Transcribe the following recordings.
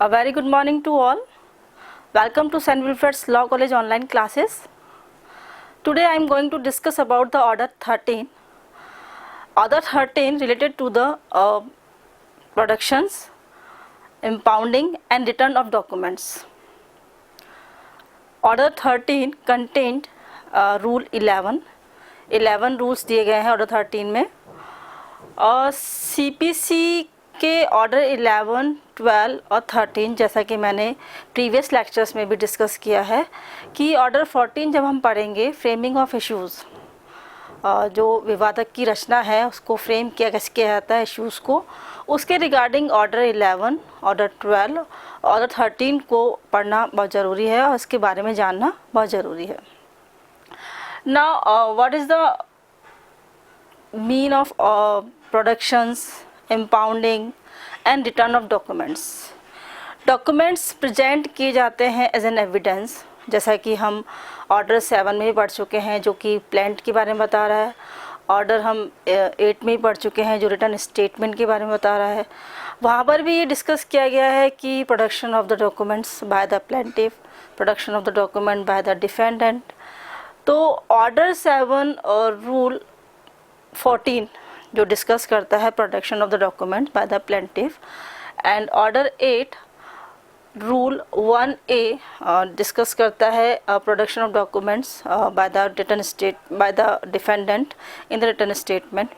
A very good morning to all. Welcome to St. Wilfred's Law College online classes. Today I am going to discuss about the Order 13. Order 13 related to the productions, impounding and return of documents. Order 13 contained Rule 11. 11 rules दिए गए हैं order 13 में और CPC के order 11, 12 और 13 जैसा कि मैंने प्रीवियस लेक्चर्स में भी डिस्कस किया है कि ऑर्डर 14 जब हम पढ़ेंगे फ्रेमिंग ऑफ इश्यूज़, जो विवादक की रचना है उसको फ्रेम किया कैसे किया जाता है इश्यूज़ को, उसके रिगार्डिंग ऑर्डर 11, ऑर्डर 12, ऑर्डर 13 को पढ़ना बहुत ज़रूरी है और इसके बारे में जानना बहुत ज़रूरी है. Now, what is the mean of productions, impounding and return of documents? Documents present किए जाते हैं as an evidence, जैसा कि हम ऑर्डर 7 में भी पढ़ चुके हैं जो कि प्लेंट के बारे में बता रहा है. ऑर्डर हम 8 में ही पढ़ चुके हैं जो रिटर्न स्टेटमेंट के बारे में बता रहा है. वहाँ पर भी ये डिस्कस किया गया है कि production of the documents by the plaintiff, production of the document by the defendant. तो ऑर्डर 7 और रूल 14 जो डिस्कस करता है production of the document by the plaintiff, and order 8 rule 1A discuss करता है production of documents by the return state by the defendant in the return statement.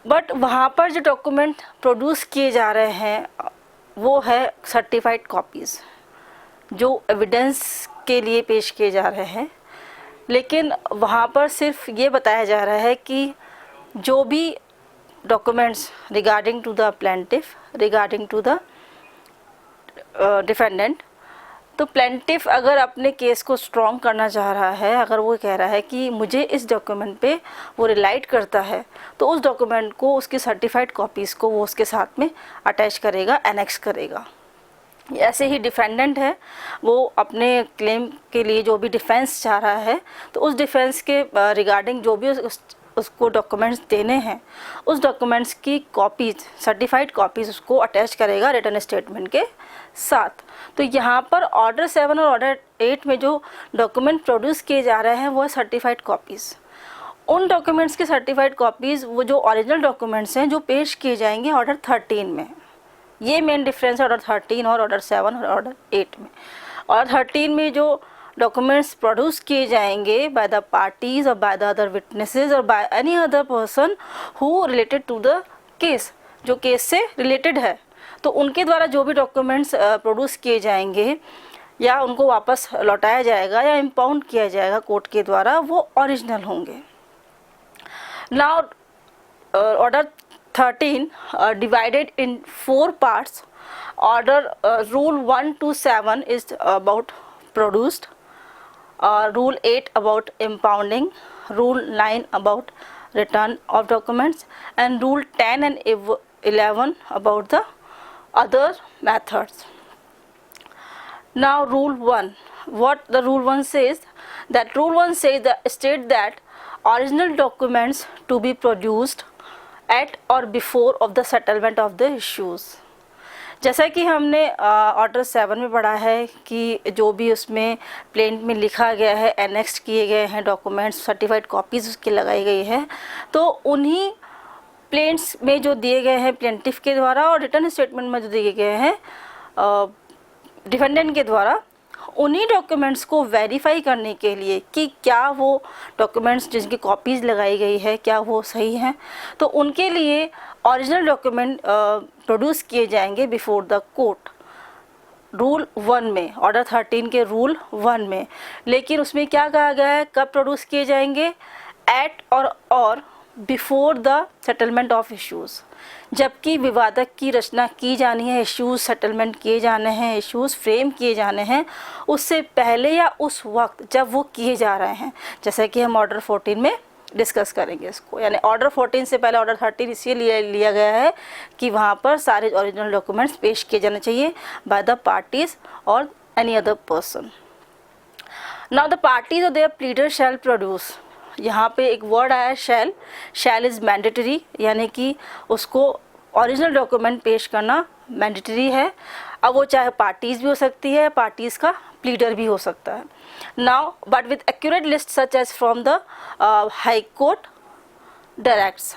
But वहाँ पर जो डॉक्यूमेंट प्रोड्यूस किए जा रहे हैं वो है सर्टिफाइड कॉपीज़ जो एविडेंस के लिए पेश किए जा रहे हैं. लेकिन वहाँ पर सिर्फ ये बताया जा रहा है कि जो भी documents regarding to the plaintiff, regarding to the defendant, तो प्लेंटिफ अगर अपने केस को स्ट्रॉन्ग करना चाह रहा है, अगर वो कह रहा है कि मुझे इस डॉक्यूमेंट पे वो रिलाइट करता है, तो उस डॉक्यूमेंट को उसकी सर्टिफाइड कॉपीज़ को वो उसके साथ में अटैच करेगा, एनेक्स करेगा. ऐसे ही डिफेंडेंट है, वो अपने क्लेम के लिए जो भी डिफेंस चाह रहा है तो उस डिफेंस के रिगार्डिंग जो भी उसको डॉक्यूमेंट्स देने हैं उस डॉक्यूमेंट्स की कॉपीज, सर्टिफाइड कॉपीज़ उसको अटैच करेगा रिटर्न स्टेटमेंट के साथ. तो यहाँ पर ऑर्डर 7 और ऑर्डर 8 में जो डॉक्यूमेंट प्रोड्यूस किए जा रहे हैं वो है सर्टिफाइड कॉपीज़. उन डॉक्यूमेंट्स की सर्टिफाइड कॉपीज़ वो जो ओरिजिनल डॉक्यूमेंट्स हैं जो पेश किए जाएंगे ऑर्डर 13 में. ये मेन डिफरेंस है ऑर्डर 13 और ऑर्डर 7 और ऑर्डर 8 में. ऑर्डर 13 में जो डॉक्यूमेंट्स प्रोड्यूस किए जाएंगे बाय द पार्टीज और बाय द अदर विटनेसेस और by any other person who related to the case, जो केस से रिलेटेड है, तो उनके द्वारा जो भी डॉक्यूमेंट्स प्रोड्यूस किए जाएंगे या उनको वापस लौटाया जाएगा या इम्पाउंड किया जाएगा कोर्ट के द्वारा, वो ओरिजिनल होंगे. Now order 13 divided in 4 parts. Order rule 1 to 7 is about produced, rule 8 about impounding, rule 9 about return of documents, and rule 10 and 11 about the other methods. Now rule 1, what the rule 1 says, that rule 1 says that state that original documents to be produced at or before of the settlement of the issues. जैसा कि हमने order 7 में पढ़ा है कि जो भी उसमें प्लेंट में लिखा गया है, एनेक्स किए गए हैं डॉक्यूमेंट्स, सर्टिफाइड कॉपीज़ उसकी लगाई गई है, तो उन्हीं प्लेंट्स में जो दिए गए हैं प्लेंटिफ के द्वारा और रिटर्न स्टेटमेंट में जो दिए गए हैं डिफेंडेंट के द्वारा, उन्हीं डॉक्यूमेंट्स को वेरीफाई करने के लिए कि क्या वो डॉक्यूमेंट्स जिनकी कॉपीज़ लगाई गई है क्या वो सही हैं, तो उनके लिए ओरिजिनल डॉक्यूमेंट प्रोड्यूस किए जाएंगे बिफोर द कोर्ट, रूल 1 में, ऑर्डर 13 के रूल 1 में. लेकिन उसमें क्या कहा गया है, कब प्रोड्यूस किए जाएंगे, eight or before the settlement of issues. जबकि विवादक की रचना की जानी है, इश्यूज़ सेटलमेंट किए जाने हैं, इश्यूज़ फ्रेम किए जाने हैं, उससे पहले या उस वक्त जब वो किए जा रहे हैं, जैसा कि हम ऑर्डर 14 में डिस्कस करेंगे इसको. यानी ऑर्डर 14 से पहले ऑर्डर 13 इसीलिए लिया गया है कि वहाँ पर सारे ओरिजिनल डॉक्यूमेंट्स पेश किए जाने चाहिए बाय द पार्टीज़ और any other person. Now the parties और देयर प्लीडर शैल प्रोड्यूस, यहाँ पे एक वर्ड आया शैल इज़ मैंडेटरी, यानी कि उसको ओरिजिनल डॉक्यूमेंट पेश करना मैंडेटरी है। अब वो चाहे पार्टीज़ भी हो सकती है, पार्टीज़ का प्लीडर भी हो सकता है। Now but with accurate list such as from the High Court directs,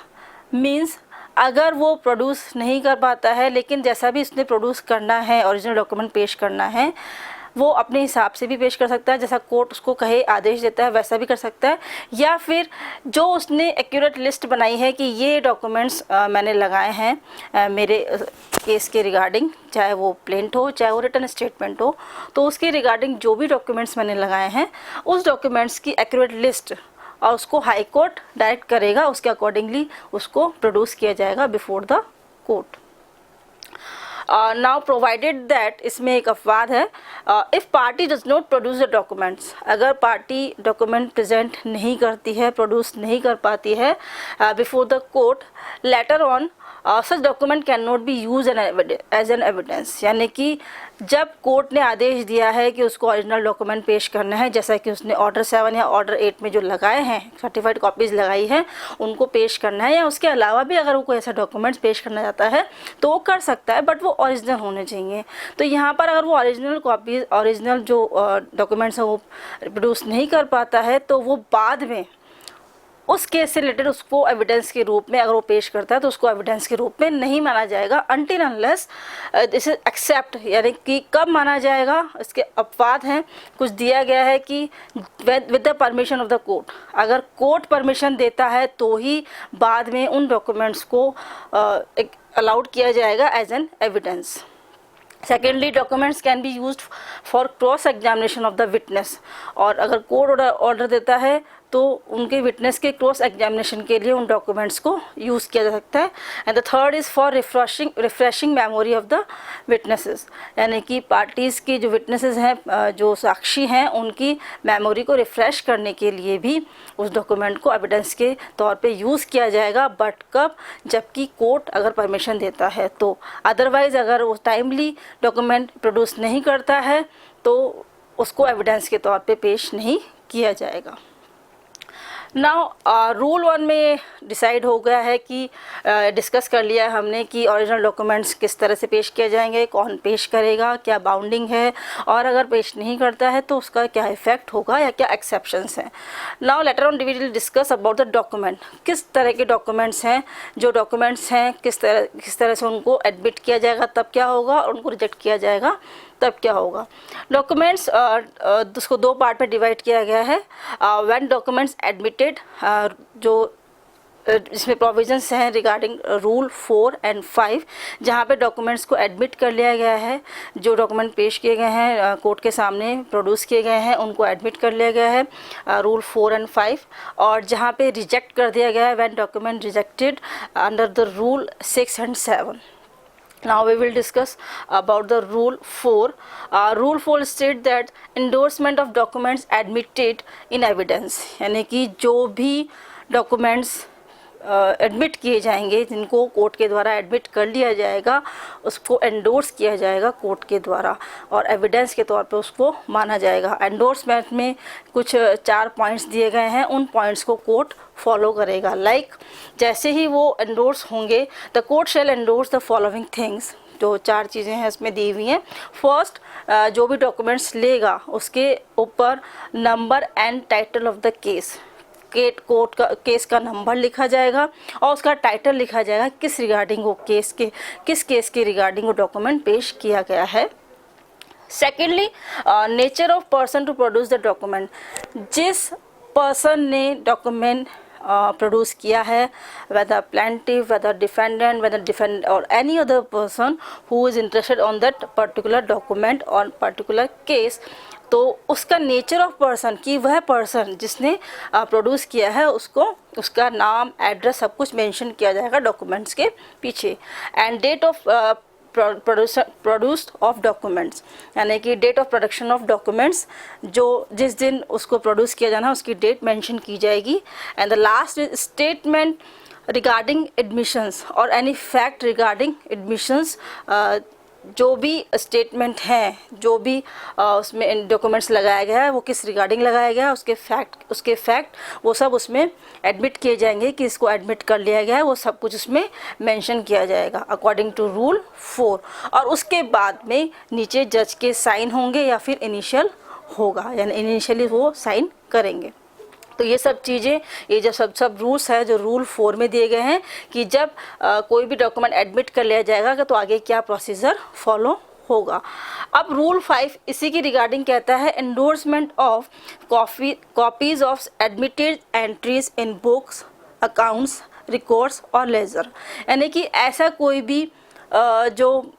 means अगर वो प्रोड्यूस नहीं कर पाता है, लेकिन जैसा भी उसने प्रोड्यूस करना है, ओरिजिनल डॉक्यूमेंट पेश करना है, वो अपने हिसाब से भी पेश कर सकता है, जैसा कोर्ट उसको कहे, आदेश देता है, वैसा भी कर सकता है। या फिर जो उसने एक्यूरेट लिस्ट बनाई है कि ये डॉक्यूमेंट्स मैंने लगाए हैं मेरे केस के रिगार्डिंग, चाहे वो प्लेंट हो चाहे वो रिटन स्टेटमेंट हो, तो उसके रिगार्डिंग जो भी डॉक्यूमेंट्स मैंने लगाए हैं उस डॉक्यूमेंट्स की एक्यूरेट लिस्ट और उसको हाई कोर्ट डायरेक्ट करेगा, उसके अकॉर्डिंगली उसको प्रोड्यूस किया जाएगा before the court. Now provided that, इसमें एक अपवाद है, if party does not produce the documents, अगर पार्टी डॉक्यूमेंट प्रेजेंट नहीं करती है, प्रोड्यूस नहीं कर पाती है before the court, later on such document can not be use as an evidence, यानी कि जब कोर्ट ने आदेश दिया है कि उसको ओरिजिनल डॉक्यूमेंट पेश करना है, जैसा कि उसने ऑर्डर 7 या ऑर्डर 8 में जो लगाए हैं, सर्टिफाइड कॉपीज़ लगाई हैं, उनको पेश करना है, या उसके अलावा भी अगर वो कोई ऐसा डॉक्यूमेंट्स पेश करना चाहता है तो वो कर सकता है, बट वो ओरिजिनल होने चाहिए। तो यहाँ पर अगर वो ओरिजिनल कॉपीज़, ओरिजिनल जो डॉक्यूमेंट्स हैं वो प्रोड्यूस नहीं कर पाता है, तो वो बाद में उस केस से रिलेटेड उसको एविडेंस के रूप में अगर वो पेश करता है तो उसको एविडेंस के रूप में नहीं माना जाएगा until unless this is except, यानी कि कब माना जाएगा, इसके अपवाद हैं। कुछ दिया गया है कि with the permission of the court, अगर कोर्ट परमिशन देता है तो ही बाद में उन डॉक्यूमेंट्स को अलाउड किया जाएगा as an evidence. Secondly, documents can be used for cross examination of the witness, और अगर कोर्ट ऑर्डर देता है तो उनके विटनेस के क्रॉस एग्जामिनेशन के लिए उन डॉक्यूमेंट्स को यूज़ किया जा सकता है। And the third is for refreshing memory of the witnesses, यानी कि पार्टीज़ की जो विटनेसेस हैं, जो साक्षी हैं, उनकी मेमोरी को रिफ़्रेश करने के लिए भी उस डॉक्यूमेंट को एविडेंस के तौर पे यूज़ किया जाएगा, बट कब, जबकि कोर्ट अगर परमिशन देता है तो। अदरवाइज़ अगर वो टाइमली डॉक्यूमेंट प्रोड्यूस नहीं करता है तो उसको एविडेंस के तौर पे पेश नहीं किया जाएगा। नाउ रूल 1 में डिसाइड हो गया है कि डिस्कस कर लिया है हमने कि ओरिजिनल डॉक्यूमेंट्स किस तरह से पेश किए जाएंगे, कौन पेश करेगा, क्या बाउंडिंग है, और अगर पेश नहीं करता है तो उसका क्या इफ़ेक्ट होगा या क्या एक्सेप्शंस हैं। Now later on we will discuss about the document, किस तरह के डॉक्यूमेंट्स हैं, जो डॉक्यूमेंट्स हैं किस तरह से उनको एडमिट किया जाएगा तब क्या होगा, और उनको रिजेक्ट किया जाएगा तब क्या होगा। डॉक्यूमेंट्स उसको 2 पार्ट में डिवाइड किया गया है। व्हेन डॉक्यूमेंट्स एडमिटेड, जो इसमें प्रोविजंस हैं रिगार्डिंग रूल 4 एंड 5, जहाँ पे डॉक्यूमेंट्स को एडमिट कर लिया गया है, जो डॉक्यूमेंट पेश किए गए हैं, कोर्ट के सामने प्रोड्यूस किए गए हैं, उनको एडमिट कर लिया गया है रूल 4 एंड 5। और जहाँ पे रिजेक्ट कर दिया गया है, when document rejected under the rule 6 and 7। Now we will discuss about the rule 4. Rule 4 state that endorsement of documents admitted in evidence, यानी कि जो भी डॉक्यूमेंट्स एडमिट किए जाएंगे, जिनको कोर्ट के द्वारा एडमिट कर लिया जाएगा, उसको एंडोर्स किया जाएगा कोर्ट के द्वारा और एविडेंस के तौर पे उसको माना जाएगा। एंडोर्समेंट में कुछ 4 पॉइंट्स दिए गए हैं, उन पॉइंट्स को कोर्ट फॉलो करेगा। लाइक जैसे ही वो एंडोर्स होंगे, the court shell endorse the following things, जो 4 चीज़ें हैं इसमें दी हुई हैं। फर्स्ट, जो भी डॉक्यूमेंट्स लेगा उसके ऊपर number and title of the case, court का केस का नंबर लिखा जाएगा और उसका टाइटल लिखा जाएगा, किस रिगार्डिंग वो किस केस के रिगार्डिंग वो डॉक्यूमेंट पेश किया गया है। Secondly, nature of person to produce the document, जिस पर्सन ने डॉक्यूमेंट प्रोड्यूस किया है, whether plaintiff, whether defendant, whether defendant or any other person who is interested on that particular document or particular case, तो उसका nature of person कि वह person जिसने produce किया है उसको उसका नाम, एड्रेस सब कुछ मेंशन किया जाएगा डॉक्यूमेंट्स के पीछे। And date of produced of documents, यानी कि date of production of documents, जो जिस दिन उसको प्रोड्यूस किया जाना है उसकी डेट मेंशन की जाएगी। And the last statement regarding admissions और एनी फैक्ट रिगार्डिंग एडमिशंस जो भी स्टेटमेंट हैं, जो भी उसमें डॉक्यूमेंट्स लगाया गया है वो किस रिगार्डिंग लगाया गया है, उसके फैक्ट वो सब उसमें एडमिट किए जाएंगे कि इसको एडमिट कर लिया गया है, वो सब कुछ उसमें मेंशन किया जाएगा अकॉर्डिंग टू रूल 4। और उसके बाद में नीचे जज के साइन होंगे या फिर इनिशियल होगा, यानी इनिशियली वो साइन करेंगे। तो ये सब चीज़ें, ये जो सब रूल्स है जो रूल 4 में दिए गए हैं कि जब कोई भी डॉक्यूमेंट एडमिट कर लिया जाएगा तो आगे क्या प्रोसीजर फॉलो होगा। अब रूल 5 इसी की रिगार्डिंग कहता है endorsement of copies of admitted entries in books, accounts, records और लेजर। यानी कि ऐसा कोई भी जो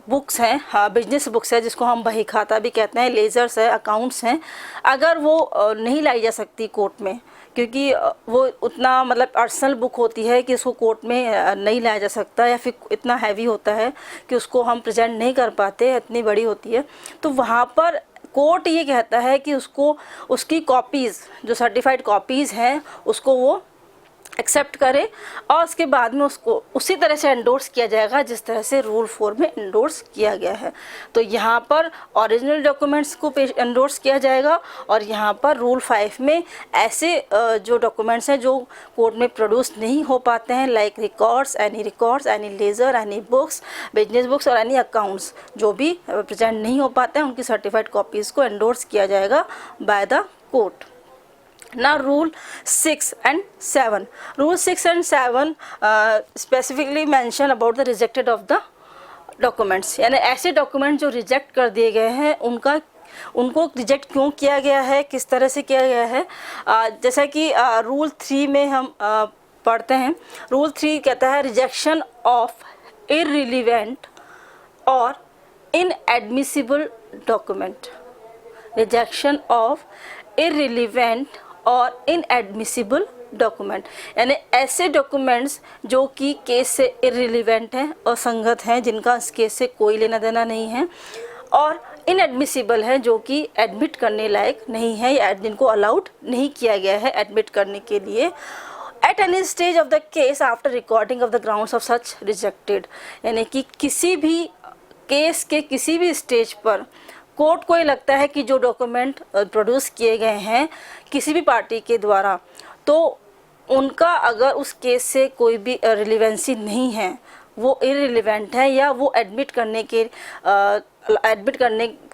बुक्स हैं, हाँ बिजनेस बुक्स है जिसको हम बही खाता भी कहते हैं, लेजर्स है, अकाउंट्स हैं, अगर वो नहीं लाई जा सकती कोर्ट में, क्योंकि वो उतना मतलब पर्सनल बुक होती है कि उसको कोर्ट में नहीं लाया जा सकता, या फिर इतना हैवी होता है कि उसको हम प्रेजेंट नहीं कर पाते, इतनी बड़ी होती है, तो वहाँ पर कोर्ट ये कहता है कि उसकी कॉपीज़ जो सर्टिफाइड कॉपीज़ हैं उसको वो एक्सेप्ट करे और उसके बाद में उसको उसी तरह से एंडोर्स किया जाएगा जिस तरह से रूल 4 में एंडोर्स किया गया है। तो यहाँ पर ओरिजिनल डॉक्यूमेंट्स को एंडोर्स किया जाएगा और यहाँ पर रूल 5 में ऐसे जो डॉक्यूमेंट्स हैं जो कोर्ट में प्रोड्यूस नहीं हो पाते हैं, like records, any ledger, any books, business books और एनी अकाउंट्स, जो भी प्रेजेंट नहीं हो पाते हैं उनकी सर्टिफाइड कॉपीज़ को एंडोर्स किया जाएगा bye the court. Now rule 6 and 7. Rule 6 and 7 specifically mention about the rejected of the documents. यानी ऐसे डॉक्यूमेंट जो रिजेक्ट कर दिए गए हैं उनको रिजेक्ट क्यों किया गया है, किस तरह से किया गया है। जैसा कि रूल 3 में हम पढ़ते हैं, रूल 3 कहता है रिजेक्शन ऑफ इररिलेवेंट और inadmissible document. Rejection of irrelevant और इनएडमिसिबल डॉक्यूमेंट, यानी ऐसे डॉक्यूमेंट्स जो कि केस से इररिलेवेंट हैं, असंगत हैं, जिनका इस केस से कोई लेना देना नहीं है, और इनएडमिसिबल है जो कि एडमिट करने लायक नहीं है या जिनको अलाउड नहीं किया गया है एडमिट करने के लिए। At any stage of the case after recording of the grounds of such rejected, यानी कि किसी भी केस के किसी भी स्टेज पर कोर्ट को ये लगता है कि जो डॉक्यूमेंट प्रोड्यूस किए गए हैं किसी भी पार्टी के द्वारा, तो उनका अगर उस केस से कोई भी रिलेवेंसी नहीं है, वो इररिलेवेंट है या वो एडमिट करने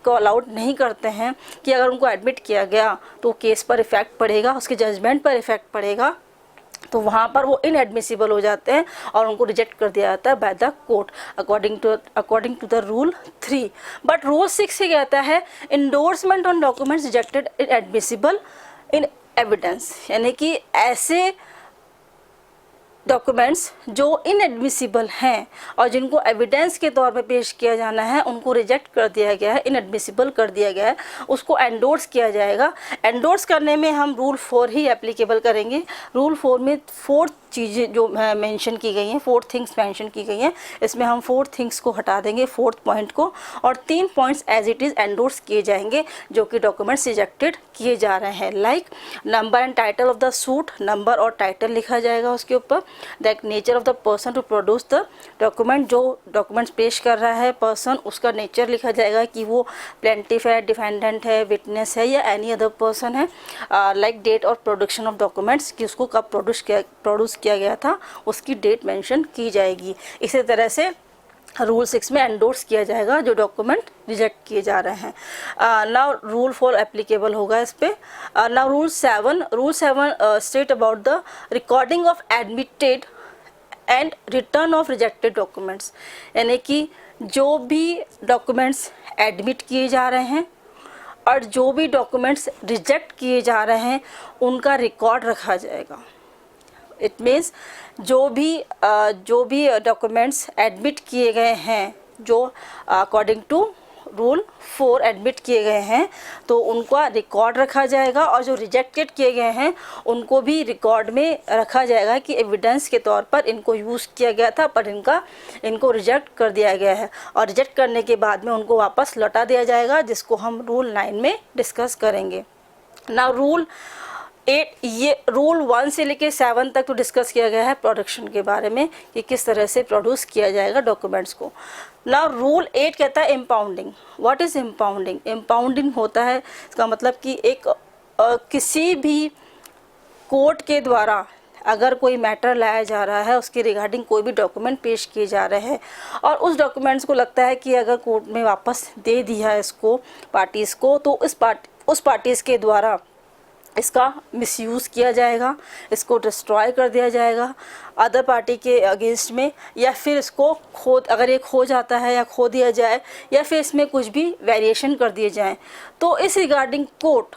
को अलाउड नहीं करते हैं, कि अगर उनको एडमिट किया गया तो केस पर इफ़ेक्ट पड़ेगा, उसके जजमेंट पर इफ़ेक्ट पड़ेगा, तो वहाँ पर वो इनएडमिसिबल हो जाते हैं और उनको रिजेक्ट कर दिया जाता है by the court according to the rule 3। But rule 6 ही कहता है endorsement on documents rejected inadmissible in evidence, यानी कि ऐसे डॉक्यूमेंट्स जो इनएडमिसिबल हैं और जिनको एविडेंस के तौर पे पेश किया जाना है उनको रिजेक्ट कर दिया गया है, इनएडमिसिबल कर दिया गया है, उसको एंडोर्स किया जाएगा। एंडोर्स करने में हम रूल 4 ही एप्लीकेबल करेंगे। रूल 4 में 4 चीज़ें जो मेंशन की गई हैं, 4 थिंग्स मेंशन की गई हैं, इसमें हम 4 थिंग्स को हटा देंगे, 4th पॉइंट को, और 3 points as it is endorse किए जाएंगे जो कि डॉक्यूमेंट्स रिजेक्टेड किए जा रहे हैं। Like number and title of the suit, number और टाइटल लिखा जाएगा उसके ऊपर। The nature of the person to produce the document, जो डॉक्यूमेंट्स पेश कर रहा है पर्सन, उसका नेचर लिखा जाएगा कि वो प्लेंटिफ है, डिफेंडेंट है, विटनेस है या एनी अदर पर्सन है। लाइक डेट और प्रोडक्शन ऑफ डॉक्यूमेंट्स, कि उसको कब प्रोड्यूस किया गया था उसकी डेट मेंशन की जाएगी। इसी तरह से रूल 6 में एंडोर्स किया जाएगा जो डॉक्यूमेंट रिजेक्ट किए जा रहे हैं। नाउ रूल 4 एप्लीकेबल होगा इस पे। Now rule 7 state about the recording of admitted and return of rejected documents, यानी कि जो भी डॉक्यूमेंट्स एडमिट किए जा रहे हैं और जो भी डॉक्यूमेंट्स रिजेक्ट किए जा रहे हैं उनका रिकॉर्ड रखा जाएगा। इट मीन्स जो भी डॉक्यूमेंट्स एडमिट किए गए हैं, जो अकॉर्डिंग टू रूल 4 एडमिट किए गए हैं, तो उनका रिकॉर्ड रखा जाएगा, और जो रिजेक्टेड किए गए हैं उनको भी रिकॉर्ड में रखा जाएगा कि एविडेंस के तौर पर इनको यूज़ किया गया था पर इनको रिजेक्ट कर दिया गया है, और रिजेक्ट करने के बाद में उनको वापस लौटा दिया जाएगा, जिसको हम रूल 9 में डिस्कस करेंगे। नाउ रूल ये रूल 1 से लेके 7 तक तो डिस्कस किया गया है प्रोडक्शन के बारे में कि किस तरह से प्रोड्यूस किया जाएगा डॉक्यूमेंट्स को। नाउ रूल 8 कहता है impounding. What is impounding? Impounding होता है, इसका मतलब कि एक किसी भी कोर्ट के द्वारा अगर कोई मैटर लाया जा रहा है, उसके रिगार्डिंग कोई भी डॉक्यूमेंट पेश किए जा रहे हैं और उस डॉक्यूमेंट्स को लगता है कि अगर कोर्ट में वापस दे दिया इसको पार्टीज़ को, तो उस पार्टीज़ के द्वारा इसका मिसयूज़ किया जाएगा, इसको डिस्ट्रॉय कर दिया जाएगा अदर पार्टी के अगेंस्ट में, या फिर इसको अगर ये खो जाता है या खो दिया जाए, या फिर इसमें कुछ भी वेरिएशन कर दिए जाएं, तो इस रिगार्डिंग कोर्ट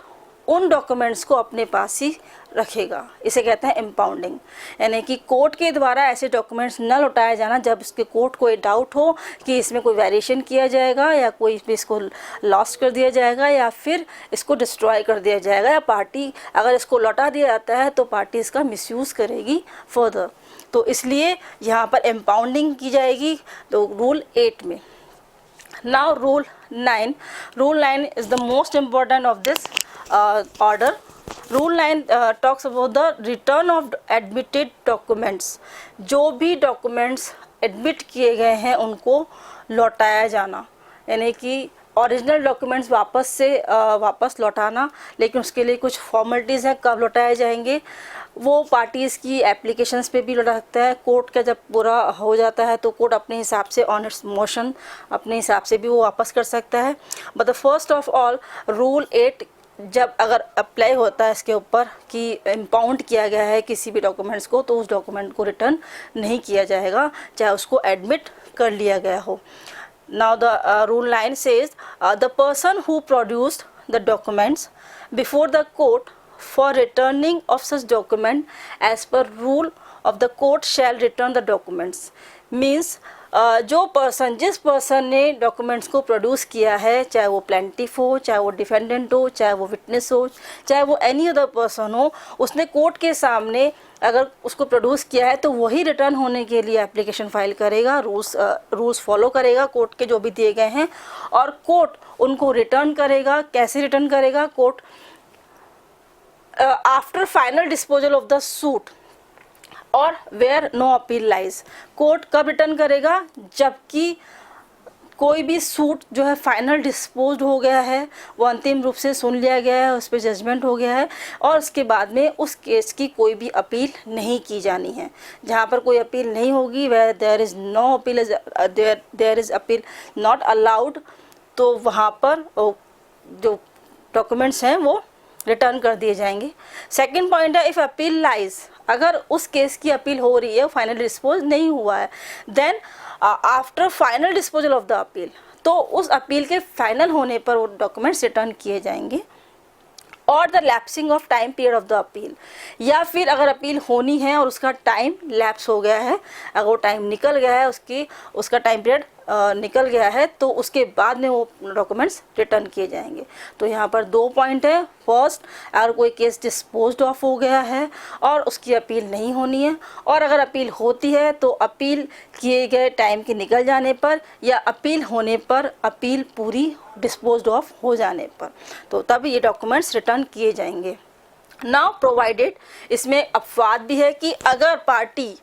उन डॉक्यूमेंट्स को अपने पास ही रखेगा। इसे कहते हैं इम्पाउंडिंग। यानी कि कोर्ट के द्वारा ऐसे डॉक्यूमेंट्स न लौटाया जाना जब इसके कोर्ट को डाउट हो कि इसमें कोई वेरिएशन किया जाएगा या कोई इसको लॉस्ट कर दिया जाएगा या फिर इसको डिस्ट्रॉय कर दिया जाएगा, या पार्टी अगर इसको लौटा दिया जाता है तो पार्टी इसका मिसयूज़ करेगी फर्दर। तो इसलिए यहाँ पर इम्पाउंडिंग की जाएगी तो रूल 8 में। Now rule 9 is the most important of this order. Rule 9 talks about the return of admitted documents. जो भी डॉक्यूमेंट्स एडमिट किए गए हैं उनको लौटाया जाना, यानी कि ओरिजिनल डॉक्यूमेंट्स वापस लौटाना, लेकिन उसके लिए कुछ फॉर्मेलिटीज़ हैं कब लौटाए जाएंगे। वो पार्टीज़ की एप्लीकेशंस पे भी लौटा सकता है। कोर्ट का जब पूरा हो जाता है तो कोर्ट अपने हिसाब से ऑन इट्स मोशन अपने हिसाब से भी वो वापस कर सकता है। But the first of all rule 8 जब अगर अप्लाई होता है इसके ऊपर कि इम्पाउंड किया गया है किसी भी डॉक्यूमेंट्स को, तो उस डॉक्यूमेंट को रिटर्न नहीं किया जाएगा चाहे उसको एडमिट कर लिया गया हो। Now the rule 9 says the person who produced the documents before the court for returning of such document as per rule of the court shall return the documents. Means जिस पर्सन ने documents को produce किया है, चाहे वो plaintiff हो, चाहे वो डिफेंडेंट हो, चाहे वो विटनेस हो, चाहे वो एनी अदर पर्सन हो, उसने कोर्ट के सामने अगर उसको प्रोड्यूस किया है तो वही रिटर्न होने के लिए एप्लीकेशन फाइल करेगा, रूल्स फॉलो करेगा कोर्ट के जो भी दिए गए हैं, और कोर्ट उनको रिटर्न करेगा। कैसे रिटर्न करेगा? Court after final disposal of the suit or where no appeal lies. Court कब रिटर्न करेगा? जबकि कोई भी सूट जो है फाइनल डिस्पोज हो गया है, वो अंतिम रूप से सुन लिया गया है, उस पर जजमेंट हो गया है और उसके बाद में उस केस की कोई भी अपील नहीं की जानी है। जहाँ पर कोई अपील नहीं होगी, वह there is no appeal, there is appeal not allowed, तो वहाँ पर जो डॉक्यूमेंट्स हैं वो रिटर्न कर दिए जाएंगे। सेकंड पॉइंट है इफ़ अपील लाइज, अगर उस केस की अपील हो रही है, फाइनल डिस्पोज नहीं हुआ है, then after final disposal of the appeal, तो उस अपील के फाइनल होने पर वो डॉक्यूमेंट्स रिटर्न किए जाएंगे। और the lapsing of time period of the appeal, या फिर अगर अपील होनी है और उसका टाइम लैप्स हो गया है, अगर वो टाइम निकल गया है, उसका टाइम पीरियड निकल गया है, तो उसके बाद में वो डॉक्यूमेंट्स रिटर्न किए जाएंगे। तो यहाँ पर 2 पॉइंट है। फर्स्ट, अगर कोई केस डिस्पोज्ड ऑफ हो गया है और उसकी अपील नहीं होनी है, और अगर अपील होती है तो अपील किए गए टाइम के निकल जाने पर या अपील होने पर, अपील पूरी डिस्पोज्ड ऑफ हो जाने पर, तो तब ये डॉक्यूमेंट्स रिटर्न किए जाएंगे। नाउ प्रोवाइडेड, इसमें अपवाद भी है कि अगर पार्टी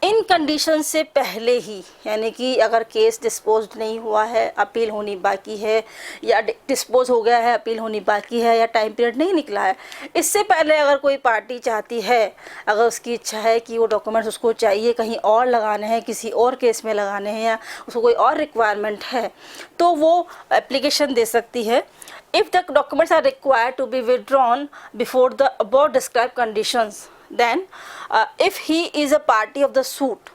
इन कंडीशन से पहले ही, यानी कि अगर केस डिस्पोज नहीं हुआ है, अपील होनी बाकी है, या डिस्पोज हो गया है, अपील होनी बाकी है, या टाइम पीरियड नहीं निकला है, इससे पहले अगर कोई पार्टी चाहती है, अगर उसकी इच्छा है कि वो डॉक्यूमेंट्स उसको चाहिए कहीं और लगाने हैं, किसी और केस में लगाने हैं, या उसको कोई और रिक्वायरमेंट है, तो वो एप्लीकेशन दे सकती है। If the documents are required to be withdrawn before the above described conditions, then if he is a party of the suit,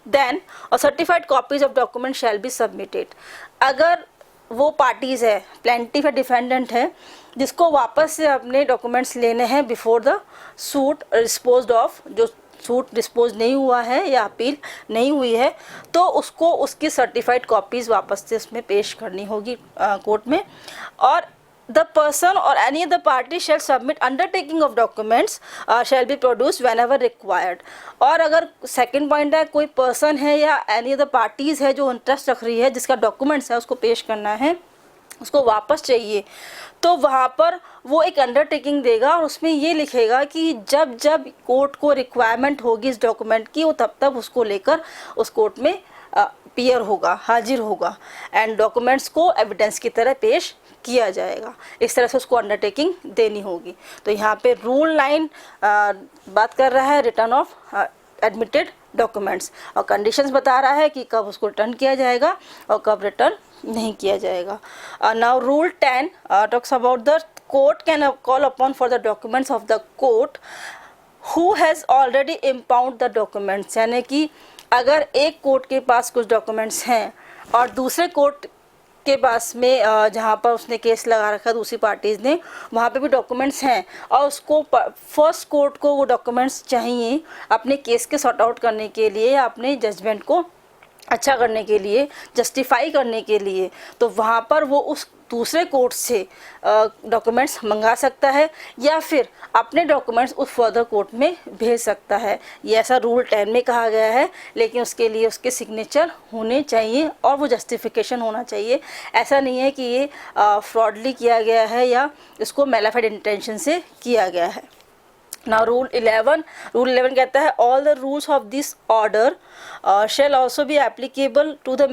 then a certified copies of documents shall be submitted. अगर वो parties है, plaintiff है, defendant है, जिसको वापस से अपने documents लेने हैं before the suit disposed of, जो सूट डिस्पोज नहीं हुआ है या अपील नहीं हुई है, तो उसको उसकी सर्टिफाइड कॉपीज़ वापस से उसमें पेश करनी होगी कोर्ट में। और the person or any other party shall submit undertaking of documents shall be produced whenever required. और अगर सेकंड पॉइंट है, कोई पर्सन है या any other parties है जो इंटरेस्ट रख रही है, जिसका डॉक्यूमेंट्स है उसको पेश करना है, उसको वापस चाहिए, तो वहाँ पर वो एक अंडरटेकिंग देगा और उसमें ये लिखेगा कि जब जब कोर्ट को रिक्वायरमेंट होगी इस डॉक्यूमेंट की, वो तब तब उसको लेकर उस कोर्ट में अपीयर होगा, हाजिर होगा, एंड डॉक्यूमेंट्स को एविडेंस की तरह पेश किया जाएगा। इस तरह से उसको अंडरटेकिंग देनी होगी। तो यहाँ पे रूल 9 बात कर रहा है रिटर्न ऑफ एडमिटेड डॉक्यूमेंट्स, और कंडीशंस बता रहा है कि कब उसको रिटर्न किया जाएगा और कब रिटर्न नहीं किया जाएगा। Now rule 10 talks about the court can call upon for the documents of the court who has already impound the documents, यानी कि अगर एक कोर्ट के पास कुछ डॉक्यूमेंट्स हैं और दूसरे कोर्ट के पास में जहाँ पर उसने केस लगा रखा है दूसरी पार्टीज़ ने, वहाँ पे भी डॉक्यूमेंट्स हैं और उसको फर्स्ट कोर्ट को वो डॉक्यूमेंट्स चाहिए अपने केस के सॉर्ट आउट करने के लिए, अपने जजमेंट को अच्छा करने के लिए, जस्टिफाई करने के लिए, तो वहाँ पर वो उस दूसरे कोर्ट से डॉक्यूमेंट्स मंगा सकता है या फिर अपने डॉक्यूमेंट्स उस फर्दर कोर्ट में भेज सकता है। ये ऐसा रूल 10 में कहा गया है, लेकिन उसके लिए उसके सिग्नेचर होने चाहिए और वो जस्टिफिकेशन होना चाहिए। ऐसा नहीं है कि ये फ्रॉडली किया गया है या इसको मैलाफाइड इंटेंशन से किया गया है। Now रूल 11 कहता है all the rules of this order shall also be applicable to the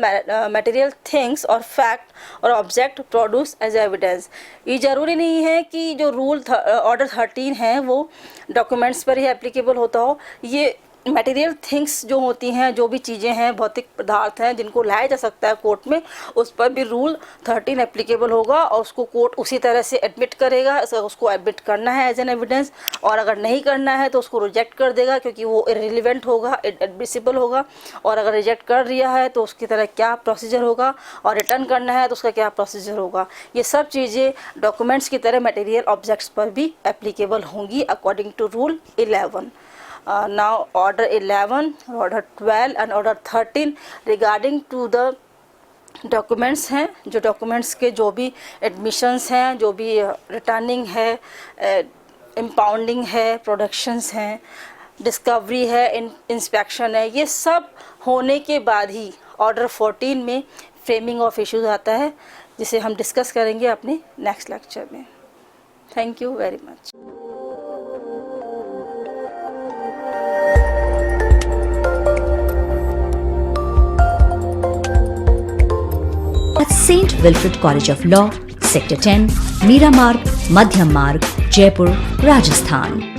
material things or fact or object produced as evidence। ये ज़रूरी नहीं है कि जो रूल ऑर्डर 13 है वो डॉक्यूमेंट्स पर ही एप्लीकेबल होता हो। ये मटेरियल थिंग्स जो होती हैं, जो भी चीज़ें हैं, भौतिक पदार्थ हैं जिनको लाया जा सकता है कोर्ट में, उस पर भी रूल 13 एप्लीकेबल होगा और उसको कोर्ट उसी तरह से एडमिट करेगा। उसको एडमिट करना है एज एन एविडेंस, और अगर नहीं करना है तो उसको रिजेक्ट कर देगा क्योंकि वो इररिलेवेंट होगा, एडमिसिबल होगा। और अगर रिजेक्ट कर दिया है तो उसकी तरह क्या प्रोसीजर होगा, और रिटर्न करना है तो उसका क्या प्रोसीजर होगा। ये सब चीज़ें डॉक्यूमेंट्स की तरह मटेरियल ऑब्जेक्ट्स पर भी एप्लीकेबल होंगी according to rule 11। Now order 11, order 12 and order 13 regarding to the documents हैं, जो डॉक्यूमेंट्स के जो भी एडमिशंस हैं, जो भी रिटर्निंग है, इम्पाउंडिंग है, प्रोडक्शंस हैं, डिस्कवरी है, इंस्पेक्शन है, ये सब होने के बाद ही ऑर्डर 14 में फ्रेमिंग ऑफ इश्यूज आता है, जिसे हम डिस्कस करेंगे अपने नेक्स्ट लेक्चर में। Thank you very much. at St. Wilfrid College of Law, Sector 10, Meera Marg, Madhyam Marg, Jaipur, Rajasthan.